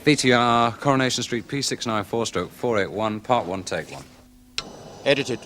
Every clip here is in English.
BTR, Coronation Street, P694/481, Part 1, Take 1. Edited.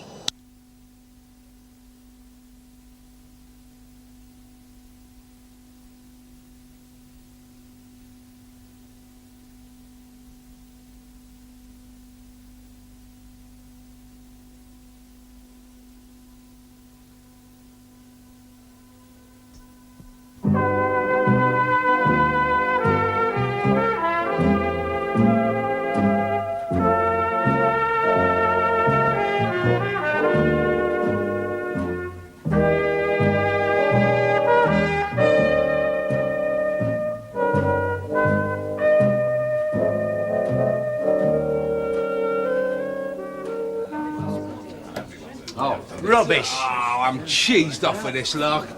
Rubbish. Oh, I'm cheesed off of this lark.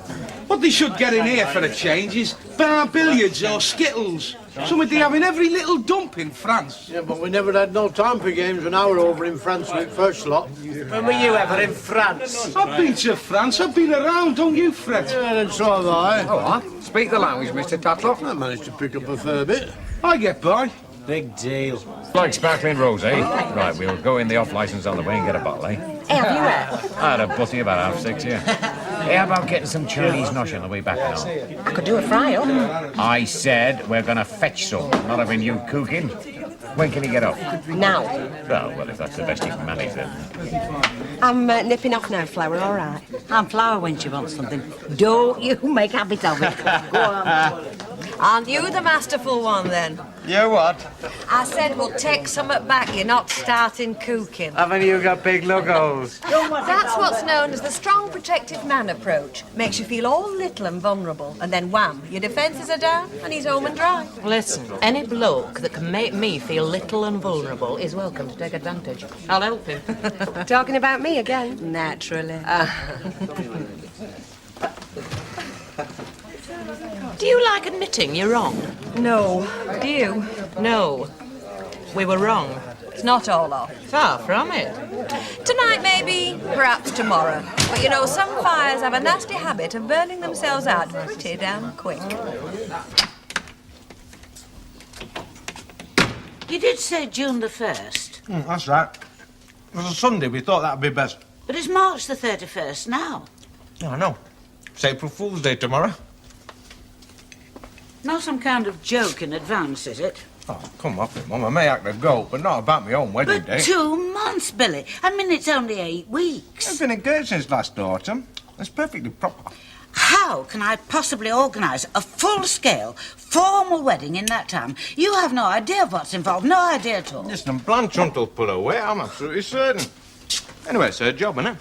What they should get in here for a change is bar billiards or skittles. Something they have in every little dump in France. Yeah, but we never had no time for games when I were over in France with first lot. When were you ever in France? I've been to France, I've been around, don't you fret? Yeah, and so have I. Oh, what? Speak the language, Mr. Tatlock. I managed to pick up a fair bit. I get by. Big deal. Like sparkling rosé. Right, we'll go in the off-licence on the way and get a bottle, eh? Hey, have you had? I had a butty about 6:30, yeah. Hey, how about getting some Chinese nosh on the way back now? I could do a fry-up. I said we're going to fetch some, not having you cooking. When can he get up? Now. Well, if that's the best he can manage, then. I'm nipping off now, Flower, all right? I'm Flower when she wants something. Don't you make habit of it. Go on. Aren't you the masterful one, then? You what? I said we'll take something back. You're not starting cooking. Haven't you got big logos? That's what's known as the strong protective man approach. Makes you feel all little and vulnerable. And then wham, your defences are down and he's home and dry. Listen, any bloke that can make me feel little and vulnerable is welcome to take advantage. I'll help him. Talking about me again? Naturally. Do you like admitting you're wrong? No. Do you? No. We were wrong. It's not all off. Far from it. Tonight, maybe, perhaps tomorrow. But you know, some fires have a nasty habit of burning themselves out pretty damn quick. You did say June the 1st. That's right. It was a Sunday, we thought that'd be best. But it's March the 31st now. Oh, I know. It's April Fool's Day tomorrow. Not some kind of joke in advance, is it? Oh, come off it, Mum. I may act a goat, but not about my own wedding But day. 2 months, Billy. I mean, it's only 8 weeks. I've been engaged since last autumn. It's perfectly proper. How can I possibly organise a full-scale, formal wedding in that time? You have no idea of what's involved, no idea at all. Listen, Blanche will pull away, I'm absolutely certain. Anyway, it's her job, innit?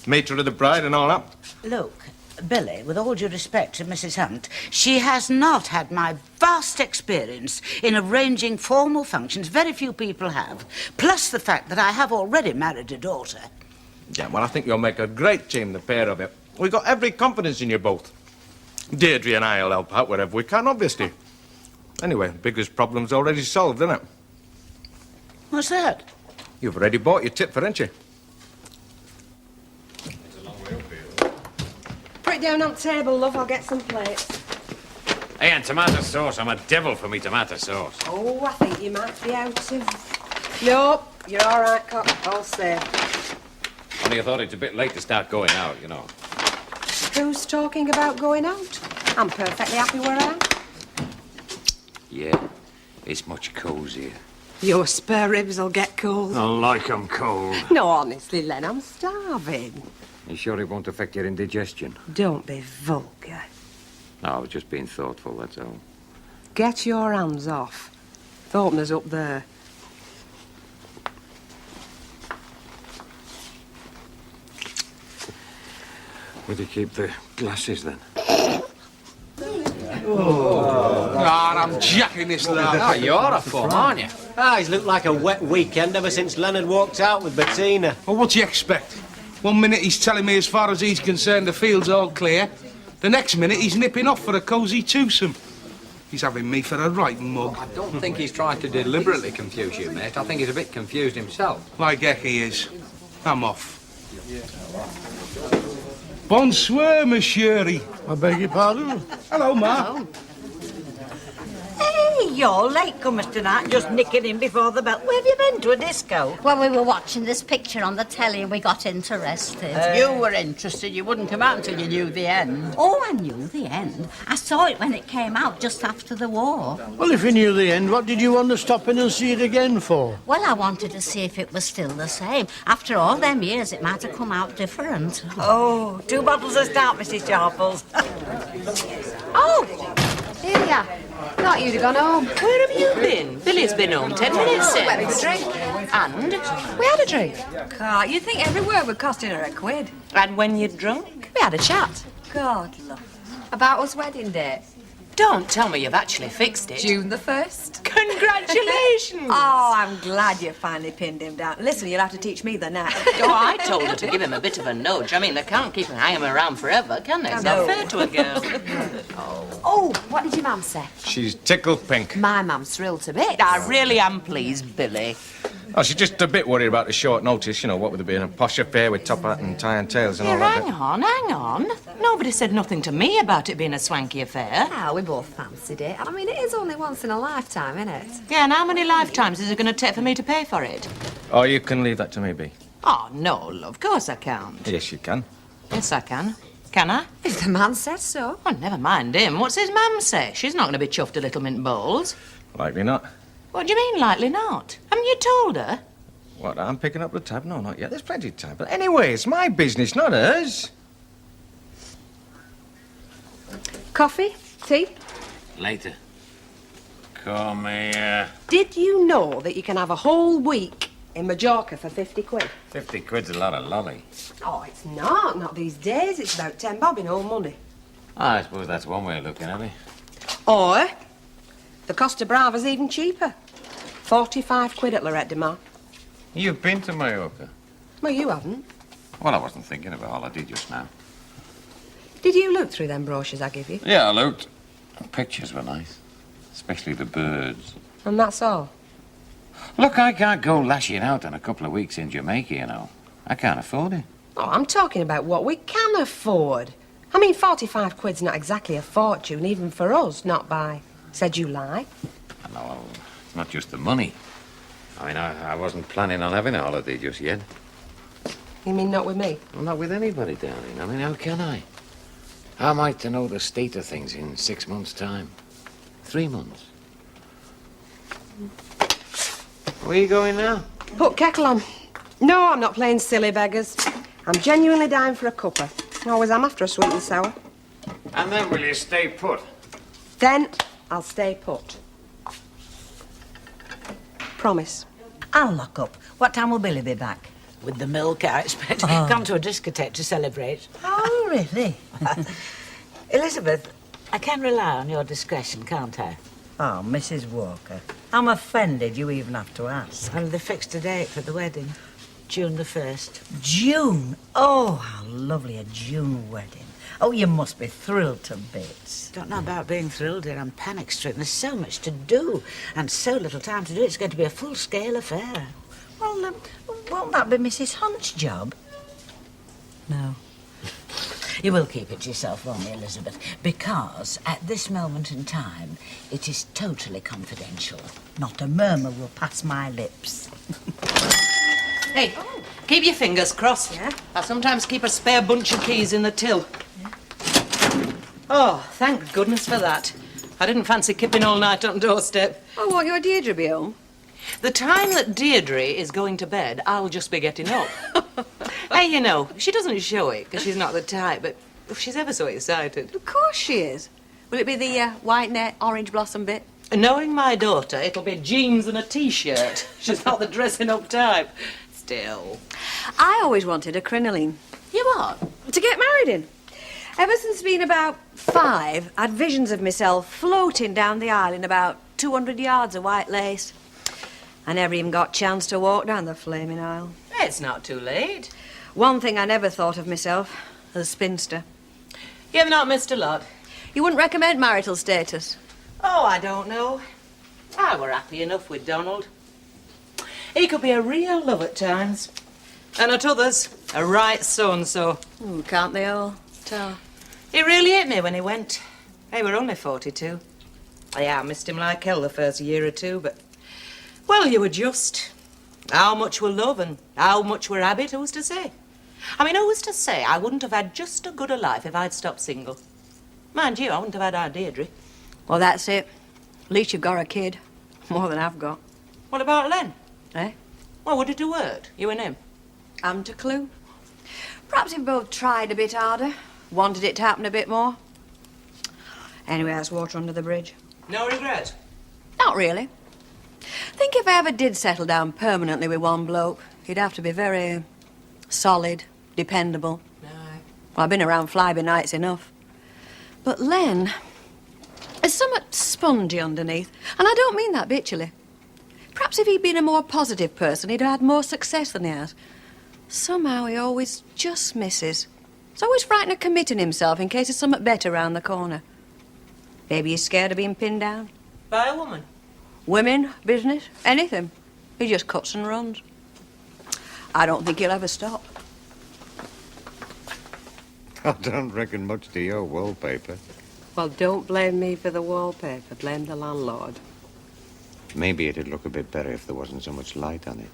Meet her of the bride and all that. Look, Billy, with all due respect to Mrs. Hunt, she has not had my vast experience in arranging formal functions. Very few people have. Plus the fact that I have already married a daughter. Yeah, well, I think you'll make a great team, the pair of you. We've got every confidence in you both. Deirdre and I'll help out wherever we can, obviously. Anyway, biggest problem's already solved, isn't it? What's that? You've already bought your tip for, haven't you? Put it down on the table, love. I'll get some plates. Hey, and tomato sauce. I'm a devil for me tomato sauce. Oh, I think you might be out of... Nope, you're all right, Cock. All safe. Only I thought it's a bit late to start going out, you know. Who's talking about going out? I'm perfectly happy where I am. Yeah, it's much cosier. Your spare ribs will get cold. I like 'em cold. No, honestly, Len, I'm starving. You sure it won't affect your indigestion? Don't be vulgar. No, I was just being thoughtful, that's all. Get your hands off. The opener's up there. Would you keep the glasses, then? God, I'm jacking this lad. Oh, you're a fun, aren't you? Ah, he's looked like a wet weekend ever since Leonard walked out with Bettina. Well, what do you expect? One minute he's telling me as far as he's concerned the field's all clear. The next minute he's nipping off for a cosy twosome. He's having me for a right mug. I don't think he's trying to deliberately confuse you, mate. I think he's a bit confused himself. Like heck he is. I'm off. Bonsoir, monsieur. I beg your pardon? Hello, Ma. Hey, you're late comers tonight, just nicking in before the bell. Where have you been, to a disco? Well, we were watching this picture on the telly and we got interested. You were interested, you wouldn't come out until you knew the end. Oh, I knew the end. I saw it when it came out just after the war. Well, if you knew the end, what did you want to stop in and see it again for? Well, I wanted to see if it was still the same. After all them years, it might have come out different. Oh, 2 bottles of stout, Mrs. Sharples. Oh, here we are. Thought you'd have gone home. Where have you been? Billy's been home 10 minutes since. Went for a drink. And? We had a drink. God, you'd think every word would costing her £1. And when you're drunk? We had a chat. God, love. About us wedding date. Don't tell me you've actually fixed it. June the 1st. Congratulations! Oh, I'm glad you finally pinned him down. Listen, you'll have to teach me the knack. Oh, I told her to give him a bit of a nudge. I mean, they can't keep hanging him around forever, can they? It's not fair to a girl. Oh, what did your mum say? She's tickled pink. My mum's thrilled to bits. I really am pleased, Billy. Oh, she's just a bit worried about the short notice, you know, what with it being a posh affair with top hat and tie and tails and all Here, that. hang on. Nobody said nothing to me about it being a swanky affair. Ah, we both fancied it. I mean, it is only once in a lifetime, isn't it? Yeah, and how many lifetimes is it going to take for me to pay for it? Oh, you can leave that to me, Bea. Oh, no, love, of course I can't. Yes, you can. Yes, I can. Can I? If the man says so. Oh, never mind him. What's his mum say? She's not going to be chuffed a little mint balls. Likely not. What do you mean, likely not? Haven't you told her? What, I'm picking up the tab? No, not yet. There's plenty of time. But anyway, it's my business, not hers. Coffee? Tea? Later. Come here. Did you know that you can have a whole week in Majorca for 50 quid? 50 quid's a lot of lolly. Oh, it's not. Not these days. It's about 10 bob in old money. I suppose that's one way of looking at it. Or the Costa Brava's even cheaper. 45 quid at Lorette de Mar. You've been to Mallorca? Well, you haven't. Well, I wasn't thinking of a holiday just now. Did you look through them brochures I give you? Yeah, I looked. The pictures were nice. Especially the birds. And that's all? Look, I can't go lashing out on a couple of weeks in Jamaica, you know. I can't afford it. Oh, I'm talking about what we can afford. I mean, 45 quid's not exactly a fortune, even for us, not by, said you lie. I know, it's not just the money. I mean, I wasn't planning on having a holiday just yet. You mean not with me? Well, not with anybody, darling. I mean, how can I? How am I to know the state of things in 6 months' time? 3 months? Where are you going now? Put kettle on. No, I'm not playing silly beggars. I'm genuinely dying for a cuppa. Always am after a sweet and sour. And then will you stay put? Then I'll stay put. Promise. I'll lock up. What time will Billy be back? With the milk, I expect. Come to a discotheque to celebrate. Oh, really? Elizabeth, I can rely on your discretion, can't I? Oh, Mrs. Walker, I'm offended you even have to ask. Well, they fixed a date for the wedding. June the 1st. June? Oh, how lovely, a June wedding. Oh, you must be thrilled to bits. Don't know about being thrilled, dear. I'm panic-stricken. There's so much to do and so little time to do it. It's going to be a full-scale affair. Well, won't that be Mrs. Hunt's job? No. You will keep it to yourself, won't you, Elizabeth? Because at this moment in time, it is totally confidential. Not a murmur will pass my lips. Hey, keep your fingers crossed. Yeah? I sometimes keep a spare bunch of keys in the till. Oh, thank goodness for that. I didn't fancy keeping all night on doorstep. Oh, won't your Deirdre be home? The time that Deirdre is going to bed, I'll just be getting up. Hey, you know, she doesn't show it because she's not the type, but she's ever so excited. Of course she is. Will it be the white net, orange blossom bit? Knowing my daughter, it'll be jeans and a T-shirt. She's not the dressing up type. Still. I always wanted a crinoline. You what? To get married in. Ever since being about 5, I had visions of myself floating down the aisle in about 200 yards of white lace. I never even got a chance to walk down the flaming aisle. It's not too late. One thing I never thought of myself, as a spinster. You've not missed a lot. You wouldn't recommend marital status? Oh, I don't know. I were happy enough with Donald. He could be a real love at times. And at others, a right so-and-so. Can't they all tell? He really hit me when he went. They were only 42. Yeah, I missed him like hell the first year or two, but... Well, you adjust. How much were love and how much were habit, who's to say? I mean, who's to say I wouldn't have had just as good a life if I'd stopped single? Mind you, I wouldn't have had our Deirdre. Well, that's it. At least you've got a kid. More than I've got. What about Len? Eh? Well, would it have worked, you and him? Haven't a clue. Perhaps if both tried a bit harder, wanted it to happen a bit more. Anyway, that's water under the bridge. No regrets? Not really. I think if I ever did settle down permanently with one bloke, he'd have to be very solid, dependable. Aye. Well, I've been around fly-by-nights enough. But Len is somewhat spongy underneath, and I don't mean that bitchily. Perhaps if he'd been a more positive person, he'd have had more success than he has. Somehow he always just misses. He's always frightened of committing himself in case there's something better round the corner. Maybe he's scared of being pinned down. By a woman? Women, business, anything. He just cuts and runs. I don't think he'll ever stop. I don't reckon much to your wallpaper. Well, don't blame me for the wallpaper. Blame the landlord. Maybe it'd look a bit better if there wasn't so much light on it.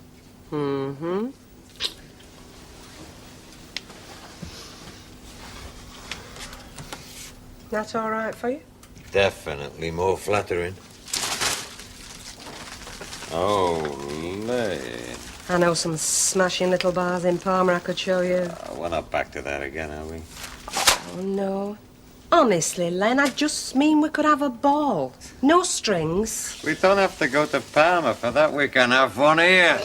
Mm-hmm. That's all right for you? Definitely more flattering. Oh, I know some smashing little bars in Palmer I could show you. we're not back to that again, are we? Oh, no. Honestly, Len, I just mean we could have a ball. No strings. We don't have to go to Palmer for that. We can have one here.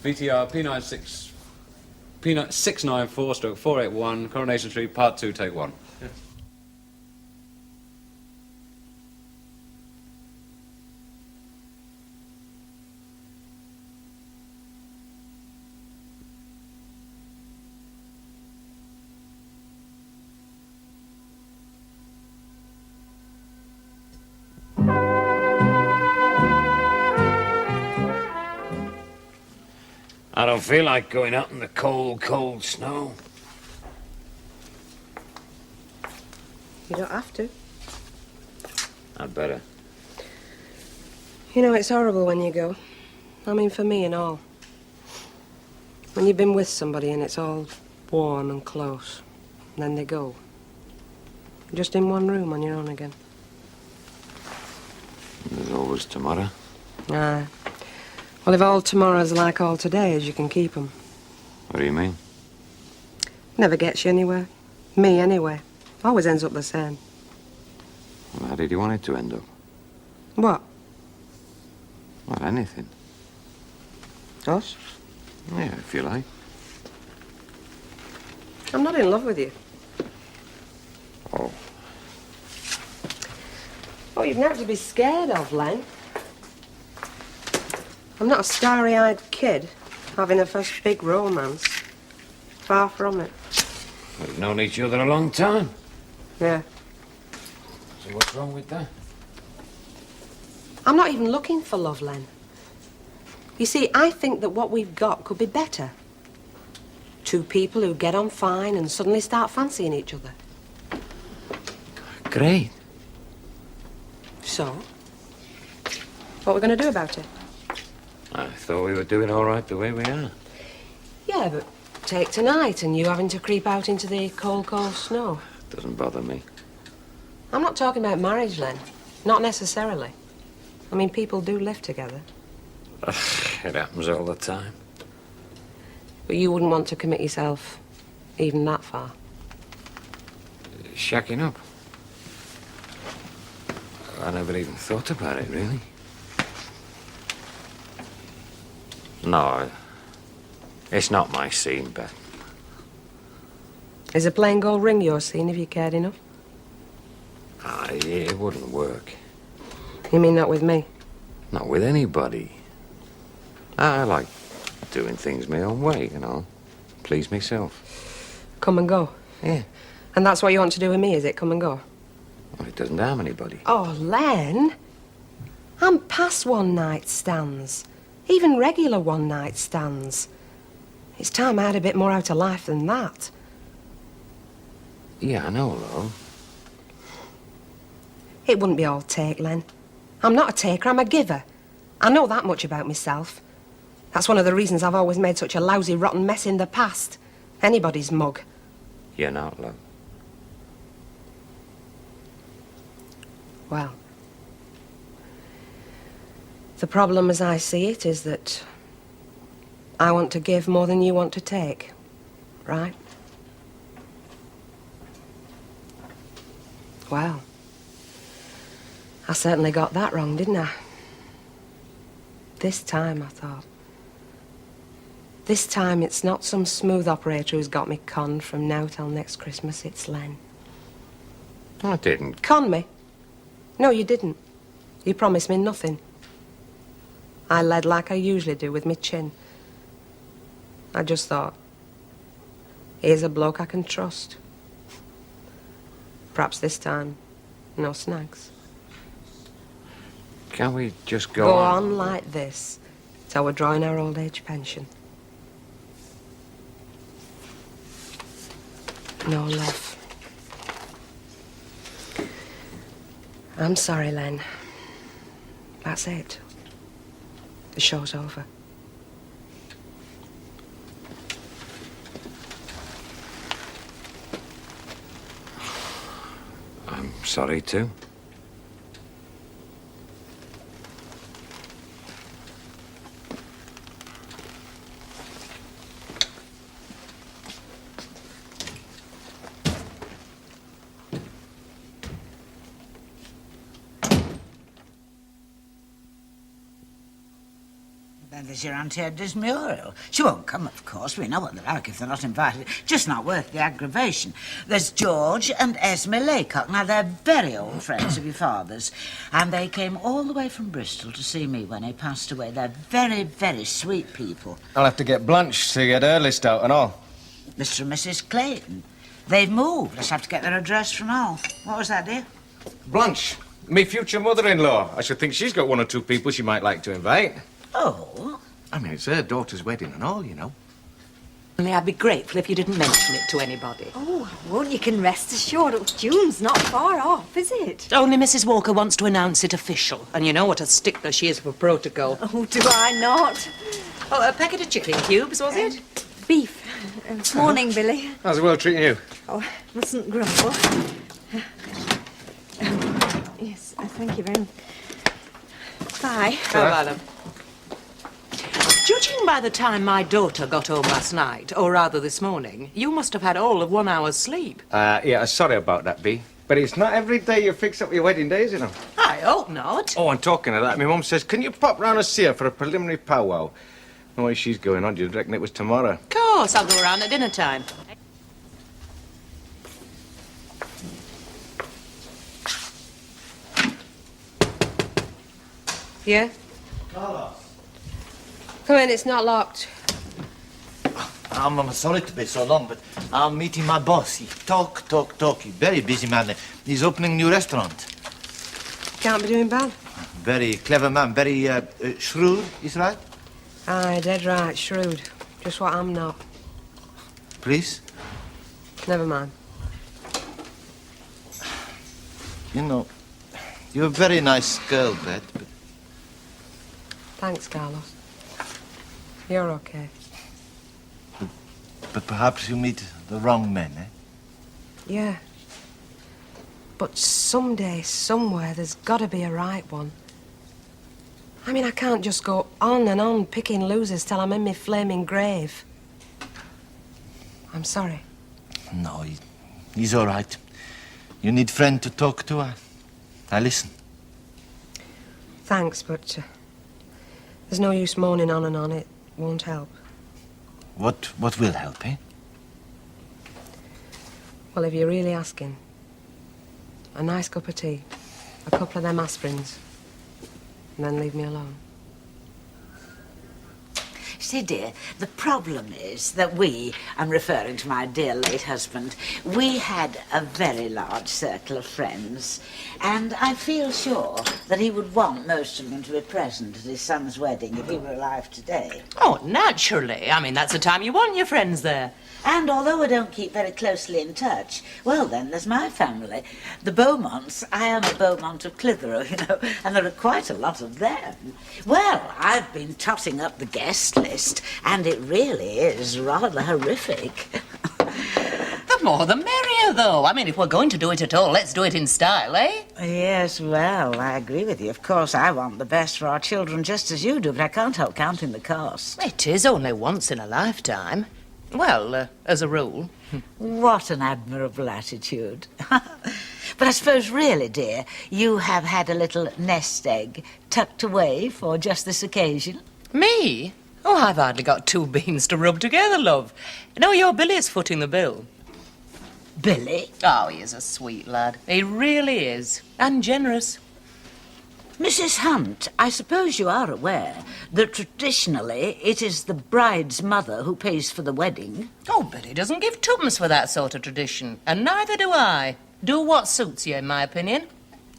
VTR P694/481, Coronation Street, Part 2, Take 1. I don't feel like going out in the cold, cold snow. You don't have to. I'd better. You know, it's horrible when you go. I mean, for me and all. When you've been with somebody and it's all warm and close, and then they go. Just in one room on your own again. There's always tomorrow. Aye. Well, if all tomorrow's like all todays, you can keep 'em. What do you mean? Never gets you anywhere. Me, anyway. Always ends up the same. Well, how did you want it to end up? What? Well, anything. Us? Yeah, if you like. I'm not in love with you. Oh. Oh, you've nothing to be scared of, Len. I'm not a starry-eyed kid having a first big romance. Far from it. We've known each other a long time. Yeah. So what's wrong with that? I'm not even looking for love, Len. You see, I think that what we've got could be better. Two people who get on fine and suddenly start fancying each other. Great. So? What are we going to do about it? I thought we were doing all right the way we are. Yeah, but take tonight and you having to creep out into the cold, cold snow. Doesn't bother me. I'm not talking about marriage, Len. Not necessarily. I mean, people do live together. It happens all the time. But you wouldn't want to commit yourself even that far. Shacking up. I never even thought about it, really. No, it's not my scene, Beth. Is a plain gold ring your scene if you cared enough? It wouldn't work. You mean not with me? Not with anybody. I like doing things my own way, you know. Please myself. Come and go. Yeah. And that's what you want to do with me, is it? Come and go? Well, it doesn't harm anybody. Oh, Len. I'm past one-night stands. Even regular one-night stands. It's time I had a bit more out of life than that. Yeah, I know, love. It wouldn't be all take, Len. I'm not a taker, I'm a giver. I know that much about myself. That's one of the reasons I've always made such a lousy, rotten mess in the past. Anybody's mug. You're not, love. Well, the problem as I see it is that I want to give more than you want to take, right? Well, I certainly got that wrong, didn't I? This time, I thought. This time it's not some smooth operator who's got me conned from now till next Christmas, it's Len. I didn't. Con me? No, you didn't. You promised me nothing. I led like I usually do with me chin. I just thought, here's a bloke I can trust. Perhaps this time, no snags. Can we just go Go on like this till we're drawing our old age pension. No love. I'm sorry, Len. That's it. The show's over. I'm sorry, too. Then there's your Auntie Edna's mural. She won't come, of course. We know what they're like if they're not invited. Just not worth the aggravation. There's George and Esme Laycock. Now, they're very old friends of your father's. And they came all the way from Bristol to see me when he passed away. They're very, very sweet people. I'll have to get Blanche to get her list out and all. Mr. and Mrs. Clayton. They've moved. Let's have to get their address from all. What was that, dear? Blanche, me future mother-in-law. I should think she's got one or two people she might like to invite. Oh? I mean, it's her daughter's wedding and all, you know. Only I'd be grateful if you didn't mention it to anybody. Oh, I won't. You can rest assured. June's not far off, is it? Only Mrs. Walker wants to announce it official, and you know what a stickler she is for protocol. Oh, do I not? Oh, a packet of chicken cubes, was it? Beef. Morning, Billy. How's the world treating you? Oh, mustn't grumble. Yes, thank you very much. Bye. Bye-bye, love. Judging by the time my daughter got home last night, or rather this morning, you must have had all of 1 hour's sleep. Yeah, sorry about that, Bea. But it's not every day you fix up your wedding days, you know. I hope not. Oh, and talking of that, my mum says, can you pop round and see her for a preliminary powwow? The way she's going on, you'd reckon it was tomorrow. Of course, I'll go around at dinner time. Yeah? Come in, it's not locked. I'm sorry to be so long, but I'm meeting my boss. He talk. He's very busy man. He's opening a new restaurant. Can't be doing bad. Very clever man, very shrewd, is right? Aye, dead right, shrewd. Just what I'm not. Please? Never mind. You know, you're a very nice girl, Bet, but... Thanks, Carlos. You're okay. But perhaps you meet the wrong man, eh? Yeah. But someday, somewhere, there's got to be a right one. I mean, I can't just go on and on picking losers till I'm in my flaming grave. I'm sorry. No, he's all right. You need friend to talk to. I listen. Thanks, but there's no use moaning on and on. It won't help. What will help, eh? Well, if you're really asking, a nice cup of tea, a couple of them aspirins, and then leave me alone. see, dear, the problem is that I'm referring to my dear late husband, we had a very large circle of friends, and I feel sure that he would want most of them to be present at his son's wedding if he were alive today. Oh, naturally. I mean, that's the time you want your friends there. And although we don't keep very closely in touch, well, then, there's my family. The Beaumonts. I am a Beaumont of Clitheroe, you know, and there are quite a lot of them. Well, I've been totting up the guest list, and it really is rather horrific. The more the merrier, though. I mean, if we're going to do it at all, let's do it in style, eh? Yes, well, I agree with you. Of course, I want the best for our children, just as you do, but I can't help counting the cost. It is only once in a lifetime. Well, as a rule. What an admirable attitude. But I suppose, really, dear, you have had a little nest egg tucked away for just this occasion? Me? Oh, I've hardly got 2 beans to rub together, love. No, your Billy's footing the bill. Billy? Oh, he is a sweet lad. He really is. And generous. Mrs. Hunt, I suppose you are aware that traditionally it is the bride's mother who pays for the wedding. Oh, Billy doesn't give twopence for that sort of tradition. And neither do I. Do what suits you, in my opinion.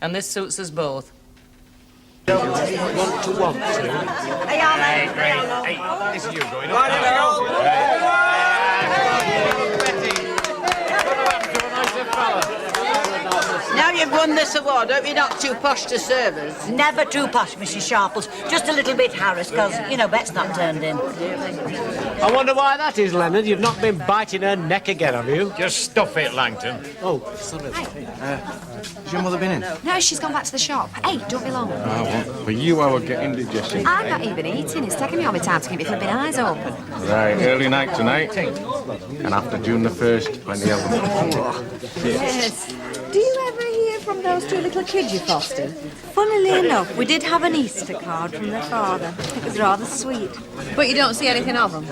And this suits us both. Want to. Hey, great. Hey, this is you going up. Now you've won this award, hope you're not too posh to serve us. Never too posh, Mrs. Sharples. Just a little bit Harris, because, you know, Bet's not turned in. I wonder why that is, Leonard. You've not been biting her neck again, have you? Just stuff it, Langton. Oh, sorry. Has your mother been in? No, she's gone back to the shop. Hey, don't be long. For you, I would get indigestion. I'm not even eating. It's taking me all my time to keep my flipping eyes open. Right, early night tonight. And after June the 1st, 2011. Yes. Do you ever hear from those 2 little kids you fostered? Funnily enough, we did have an Easter card from their father. It was rather sweet. But you don't see anything of them?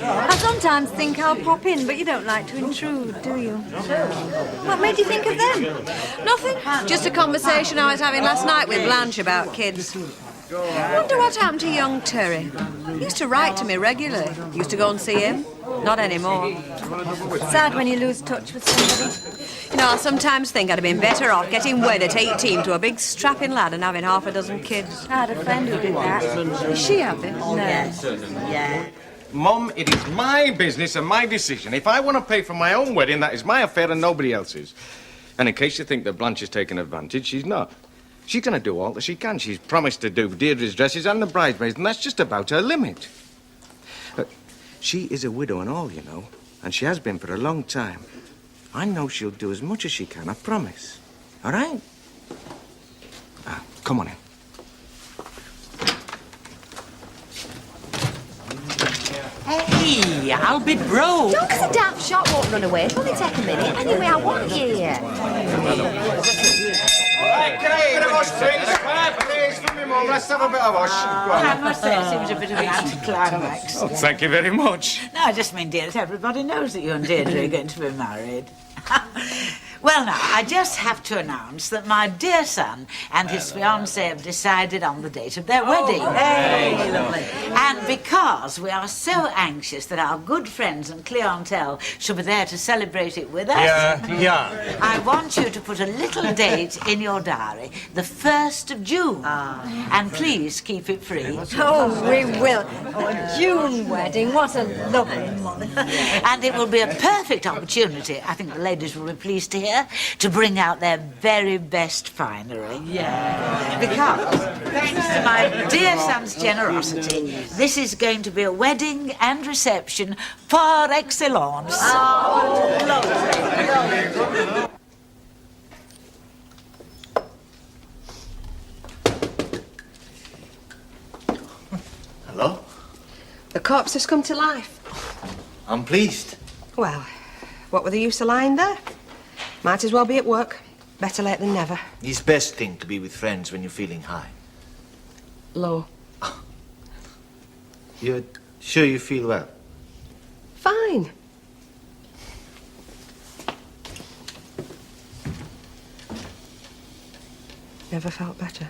I sometimes think I'll pop in, but you don't like to intrude, do you? What made you think of them? Nothing. Just a conversation I was having last night with Blanche about kids. I wonder what happened to young Terry. He used to write to me regularly. Used to go and see him. Not anymore. Sad when you lose touch with somebody. You know, I sometimes think I'd have been better off getting wed at 18 to a big strapping lad and having half a dozen kids. I had a friend who did that. Is she happy? No. Yeah. Mum, it is my business and my decision. If I want to pay for my own wedding, that is my affair and nobody else's. And in case you think that Blanche is taking advantage, she's not. She's going to do all that she can. She's promised to do Deirdre's dresses and the bridesmaids, and that's just about her limit. But she is a widow and all, you know, and she has been for a long time. I know she'll do as much as she can, I promise. All right? Come on in. Hey, I'll be broke. Don't, because a damp shot won't run away. It'll only take a minute. Anyway, I want you here. Right, can I get a wash, please? Please, for me, Mum. Let's have a bit of wash. I must say it seems a bit of an anticlimax. Oh, thank you very much. No, I just mean, dear, that everybody knows that you and Deirdre are going to be married. Well, now, I just have to announce that my dear son and his fiancée have decided on the date of their wedding. Hey, lovely. And because we are so anxious that our good friends and clientele should be there to celebrate it with us, Yeah. I want you to put a little date in your diary, the 1st of June. And please keep it free. Oh, we will. Oh, a June wedding. What a lovely month. And it will be a perfect opportunity, I think the ladies will be pleased to hear, to bring out their very best finery. Yeah. Because, thanks to my dear son's generosity, this is going to be a wedding and reception par excellence. Oh, lovely. Hello? The corpse has come to life. I'm pleased. Well, what were the use of lying there? Might as well be at work. Better late than never. It's best thing to be with friends when you're feeling high. Low. You're sure you feel well? Fine. Never felt better.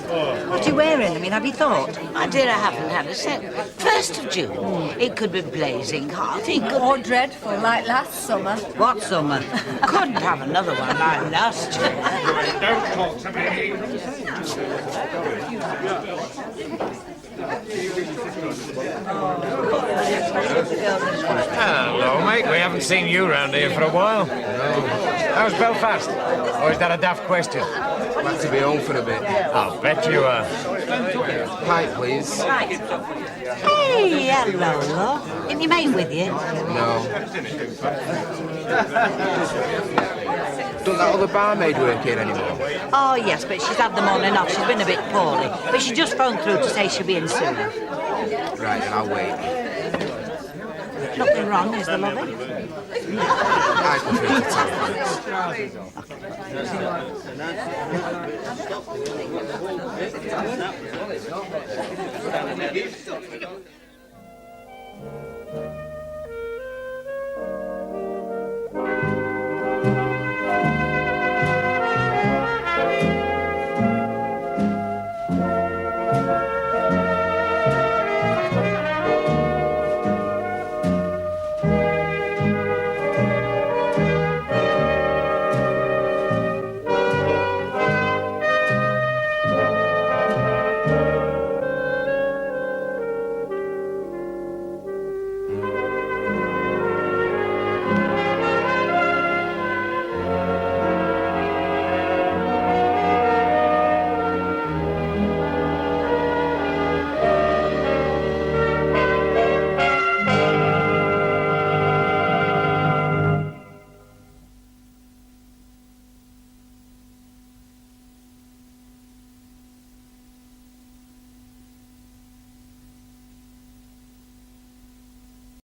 What are you wearing? I mean, have you thought? My dear, I haven't had a set. 1st of June. It could be blazing hot. It could... Or dreadful, like last summer. What summer? Couldn't have another one like last year. Don't talk to me. Hello, mate. We haven't seen you round here for a while. No. How's Belfast? Or is that a daft question? Back to be home for a bit. I'll bet you are. Pint, please. Hey, hello, love. Isn't your mate with you? No. Don't that other barmaid work here anymore? Oh, yes, but she's had them on and off. She's been a bit poorly. But she just phoned through to say she'll be in soon. Right, then I'll wait. Nothing wrong, is there, lovey? I prefer to tell, thanks.